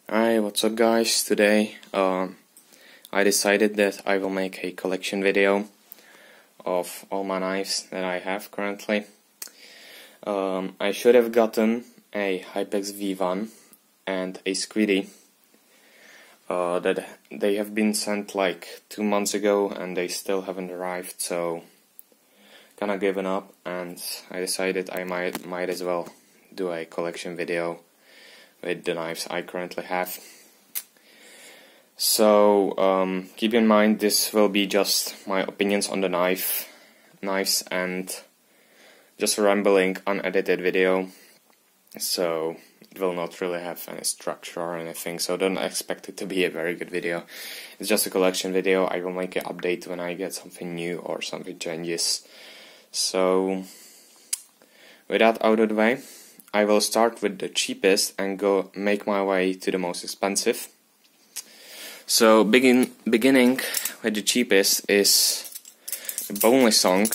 Hi, what's up guys? Today I decided that I will make a collection video of all my knives that I have currently. I should have gotten a Hypex V1 and a Squiddy that they have been sent like 2 months ago and they still haven't arrived, so kinda given up, and I decided I might as well do a collection video with the knives I currently have. So keep in mind this will be just my opinions on the knives and just a rambling unedited video, so it will not really have any structure or anything, so don't expect it to be a very good video. It's just a collection video. I will make an update when I get something new or something changes. So with that out of the way, I will start with the cheapest and go make my way to the most expensive. So beginning with the cheapest is the Bonelisong.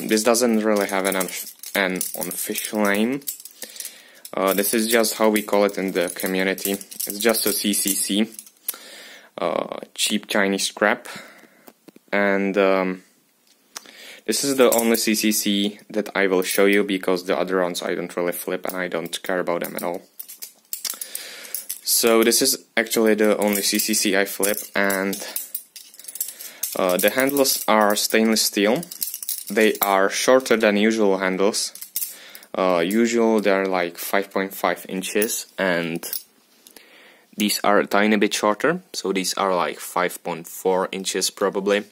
This doesn't really have an official name. This is just how we call it in the community. It's just a CCC, cheap Chinese scrap, and this is the only CCC that I will show you because the other ones I don't really flip and I don't care about them at all. So this is actually the only CCC I flip, and the handles are stainless steel. They are shorter than usual handles. Usual they're like 5.5 inches and these are a tiny bit shorter, so these are like 5.4 inches probably.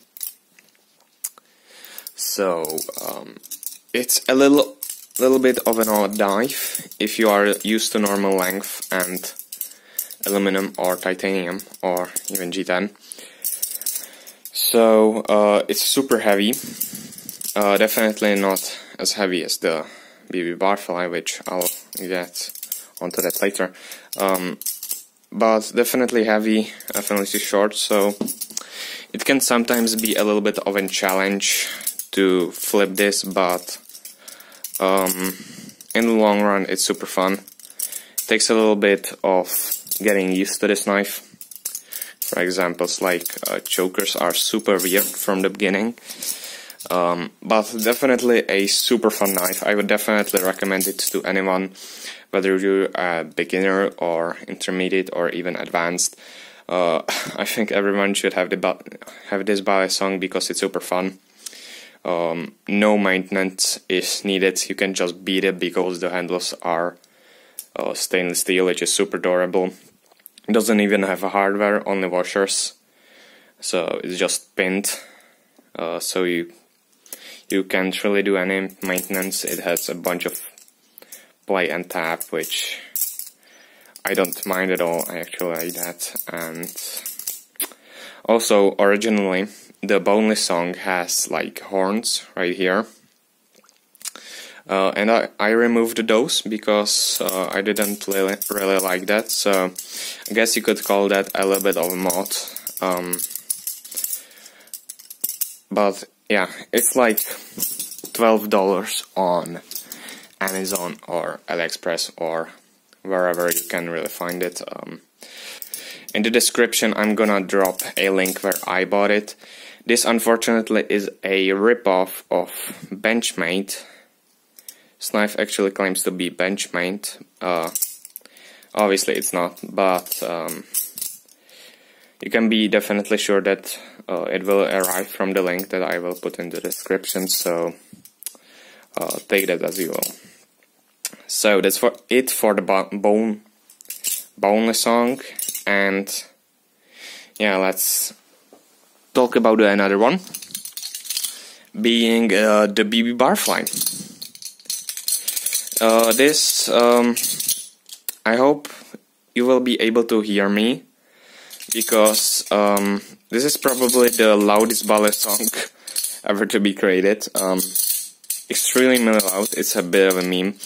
So it's a little bit of an odd knife if you are used to normal length and aluminum or titanium or even G10. So it's super heavy, definitely not as heavy as the BBbarfly, which I'll get onto that later, but definitely heavy, definitely too short, so it can sometimes be a little bit of a challenge to flip this, but in the long run it's super fun. It takes a little bit of getting used to this knife. For examples like chokers are super weird from the beginning, but definitely a super fun knife. I would definitely recommend it to anyone, whether you're a beginner or intermediate or even advanced. I think everyone should have this Balisong because it's super fun. No maintenance is needed, you can just beat it because the handles are stainless steel, which is super durable. It doesn't even have a hardware, only washers, so it's just pinned, so you can't really do any maintenance. It has a bunch of play and tap, which I don't mind at all. I actually like that. And also originally the Bonelisong has like horns right here, and I removed those because I didn't really like that, so I guess you could call that a little bit of a mod. But yeah, it's like $12 on Amazon or AliExpress or wherever you can really find it. In the description I'm gonna drop a link where I bought it. This unfortunately is a ripoff of Benchmade. This knife actually claims to be Benchmade. Obviously it's not, but you can be definitely sure that it will arrive from the link that I will put in the description, so take that as you will. So that's it for the Bonelisong, and yeah, let's talk about another one, being the BBbarfly. This I hope you will be able to hear me, because this is probably the loudest Balisong ever to be created. Extremely loud. It's a bit of a meme.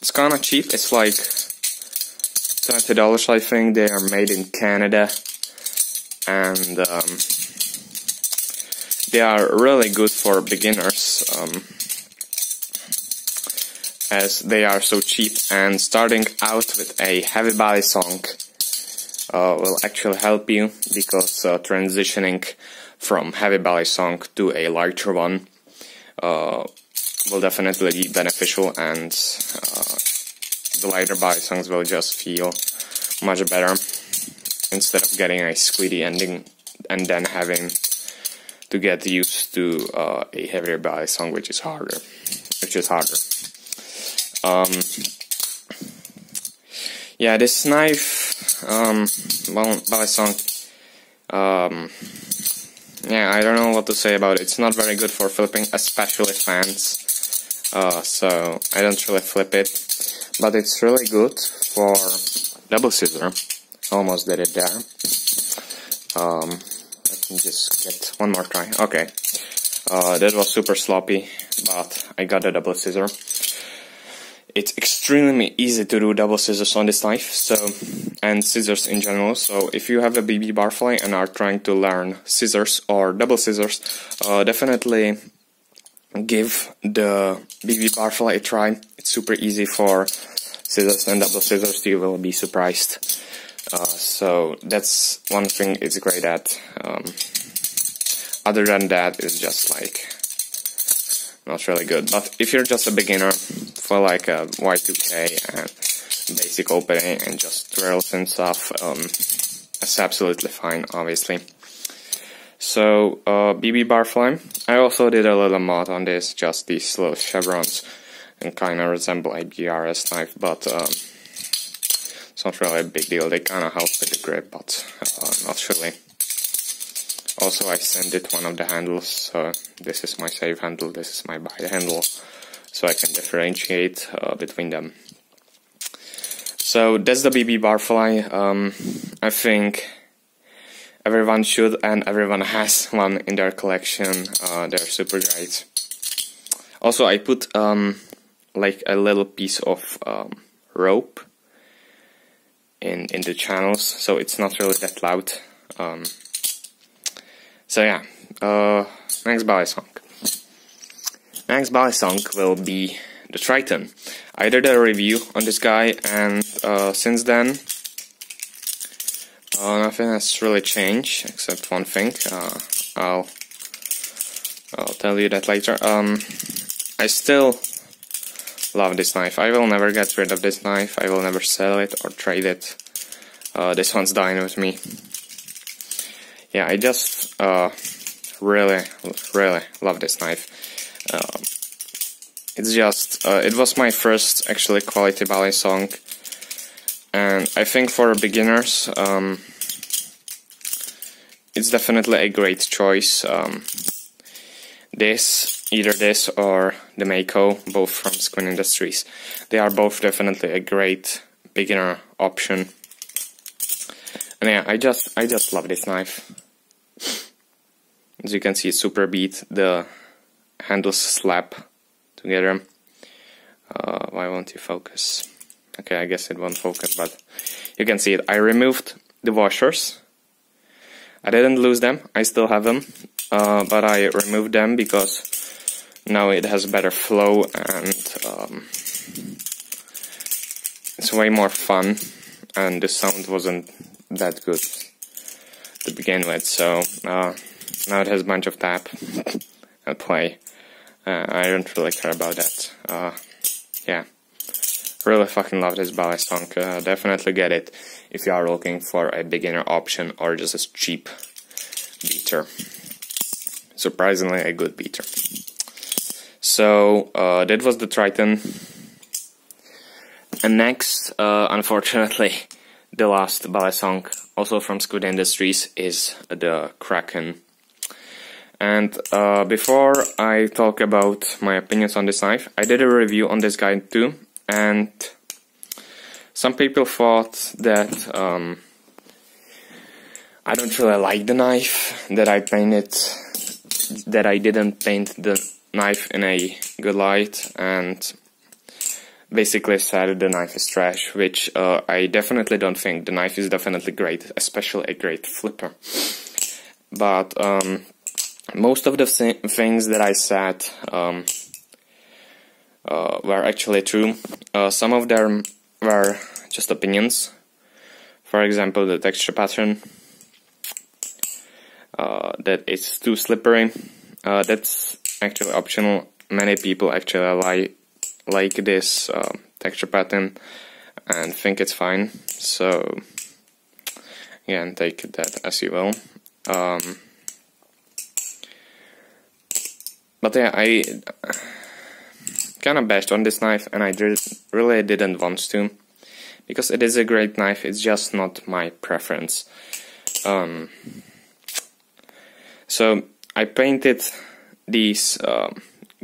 It's kinda cheap. It's like $20, I think. They are made in Canada, and they are really good for beginners. as they are so cheap, and starting out with a heavy Balisong will actually help you, because transitioning from heavy Balisong to a lighter one will definitely be beneficial, and the lighter Balisongs will just feel much better instead of getting a squiddy ending and then having to get used to a heavier Balisong, which is harder. Yeah, this knife, Balisong, yeah, I don't know what to say about it. It's not very good for flipping, especially fans, so I don't really flip it, but it's really good for double scissor. Almost did it there. Let me just get one more try. Okay, that was super sloppy, but I got a double scissor. It's extremely easy to do double scissors on this knife, and scissors in general. So if you have a BBbarfly and are trying to learn scissors or double scissors, definitely give the BBbarfly a try. It's super easy for scissors and double scissors. You will be surprised. So that's one thing it's great at. Other than that, it's just like not really good. But if you're just a beginner for like a Y2K and basic opening and just drills and stuff, it's absolutely fine, obviously. So BBbarfly, I also did a little mod on this, just these little chevrons, and kind of resemble a BRS knife, but it's not really a big deal. They kind of help with the grip, but not really. Also, I sent it one of the handles, so this is my save handle, this is my buy handle, so I can differentiate between them. So that's the BBbarfly. I think everyone should, and everyone has one in their collection. They're super great. Also, I put like a little piece of rope in the channels, so it's not really that loud. So yeah, next Balisong. Next Balisong will be the Triton. I did a review on this guy, and since then nothing has really changed except one thing. I'll tell you that later. I still love this knife. I will never get rid of this knife. I will never sell it or trade it. This one's dying with me. Yeah, I just really love this knife. It's just, it was my first actually quality Balisong, and I think for beginners it's definitely a great choice. Either this or the Mako, both from Squid Industries, they are both definitely a great beginner option. And yeah, I just love this knife. As you can see, it's super beat. The handles slap together. Why won't you focus? Okay, I guess it won't focus, but you can see it. I removed the washers. I didn't lose them. I still have them, but I removed them because now it has better flow, and it's way more fun, and the sound wasn't that good to begin with, so now it has a bunch of tap and play. I don't really care about that. Yeah, really fucking love this Balisong. Definitely get it if you are looking for a beginner option or just a cheap beater. Surprisingly a good beater. So that was the Triton. And next, unfortunately, the last Balisong, also from Squid Industries, is the Kraken. And before I talk about my opinions on this knife, I did a review on this guy too, and some people thought that I don't really like the knife, that I didn't paint the knife in a good light, and basically said the knife is trash, which I definitely don't think. The knife is definitely great, especially a great flipper. But most of the things that I said were actually true. Some of them were just opinions. For example, the texture pattern, that it's too slippery. That's actually optional. Many people actually like this texture pattern and think it's fine. So again, take that as you will. But yeah, I kind of bashed on this knife, and I really didn't want to, because it is a great knife. It's just not my preference. So I painted these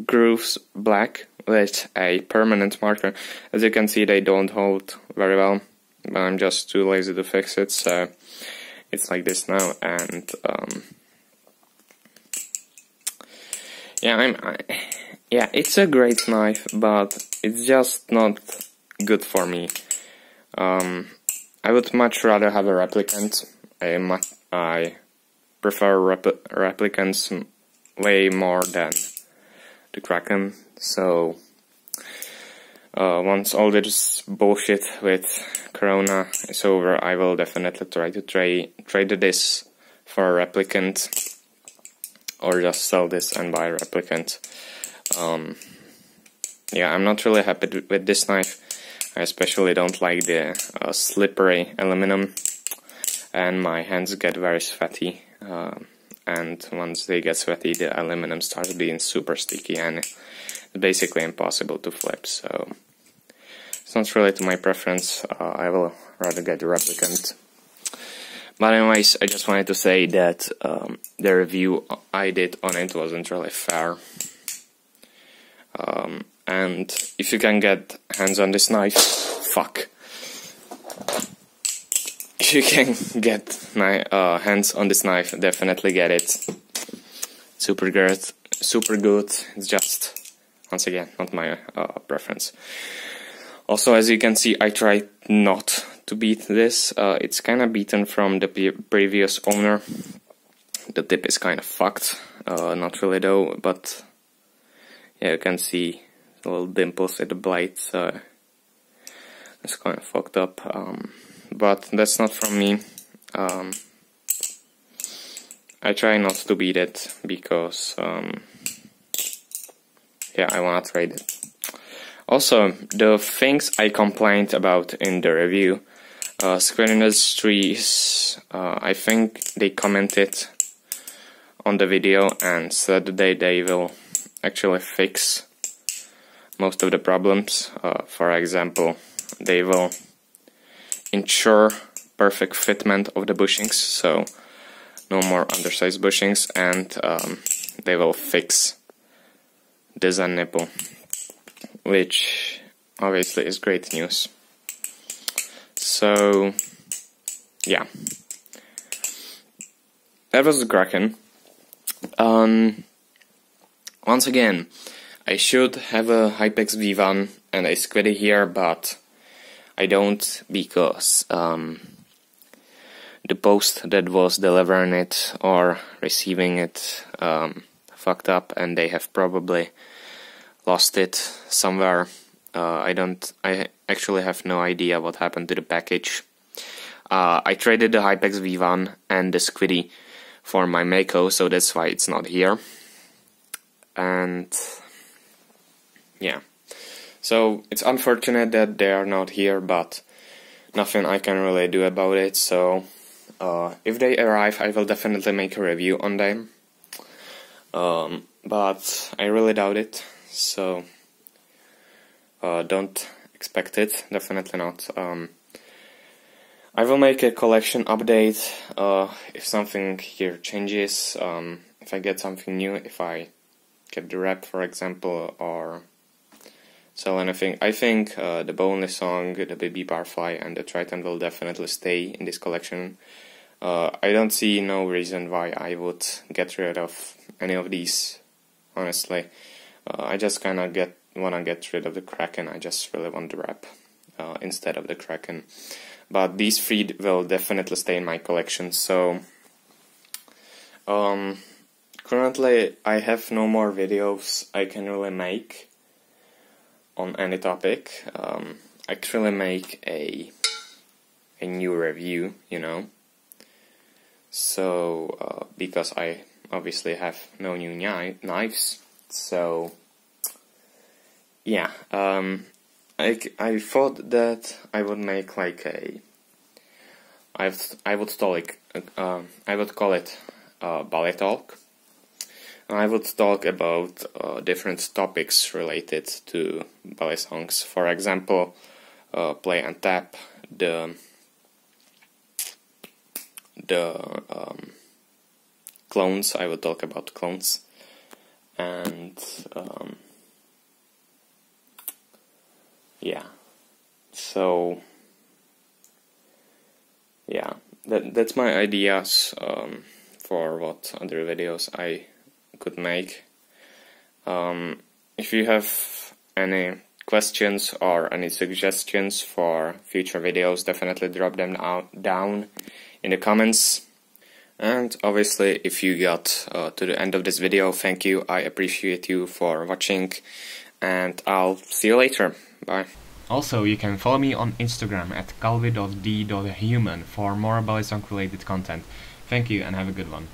grooves black with a permanent marker. As you can see, they don't hold very well, but I'm just too lazy to fix it, so it's like this now. And yeah, it's a great knife, but it's just not good for me. I would much rather have a replicant. I prefer replicants way more than the Kraken. So once all this bullshit with Corona is over, I will definitely try to trade this for a replicant, or just sell this and buy a replicant. Yeah, I'm not really happy with this knife. I especially don't like the slippery aluminum, and my hands get very sweaty. And once they get sweaty, the aluminum starts being super sticky, and it's basically impossible to flip. So it's not really to my preference. I will rather get a replicant. But anyways, I just wanted to say that the review I did on it wasn't really fair. And if you can get hands on this knife, fuck. If you can get hands on this knife, definitely get it. Super good. It's just, once again, not my preference. Also, as you can see, I tried not to beat this. It's kind of beaten from the previous owner. The tip is kind of fucked. Not really though, but yeah, you can see the little dimples at the blade, so it's kind of fucked up. But that's not from me. I try not to beat it because yeah, I wanna trade it. Also, the things I complained about in the review, Squid Industries, I think they commented on the video and said that they will actually fix most of the problems. For example, they will ensure perfect fitment of the bushings, so no more undersized bushings, and they will fix the Zen nipple, which obviously is great news. So yeah, that was the Kraken. Once again, I should have a Hypex V1 and a Squiddy here, but I don't, because the post that was delivering it or receiving it fucked up, and they have probably lost it somewhere. I actually have no idea what happened to the package. I traded the Hypex V1 and the Squiddy for my Mako, so that's why it's not here. And yeah, so it's unfortunate that they are not here, but nothing I can really do about it. So if they arrive, I will definitely make a review on them, but I really doubt it, so don't expect it, definitely not. I will make a collection update if something here changes, if I get something new, if I get the wrap, for example, or sell anything. I think the Bonelisong, the BBbarfly, and the Triton will definitely stay in this collection. I don't see no reason why I would get rid of any of these, honestly. I just kind of wanna get rid of the Kraken. I just really want the wrap instead of the Kraken. But these three will definitely stay in my collection. So currently I have no more videos I can really make. on any topic, actually make a new review, you know. So because I obviously have no new knives, so yeah, I thought that I would make like I would call it Bali Talk. I would talk about different topics related to Balisongs. For example, play and tap, the clones. I would talk about clones, and yeah. So yeah, that's my ideas for what other videos I could make. If you have any questions or any suggestions for future videos, definitely drop them down in the comments. And obviously, if you got to the end of this video, thank you. I appreciate you for watching, and I'll see you later. Bye. Also, you can follow me on Instagram at calvi.d.human for more Balisong related content. Thank you and have a good one.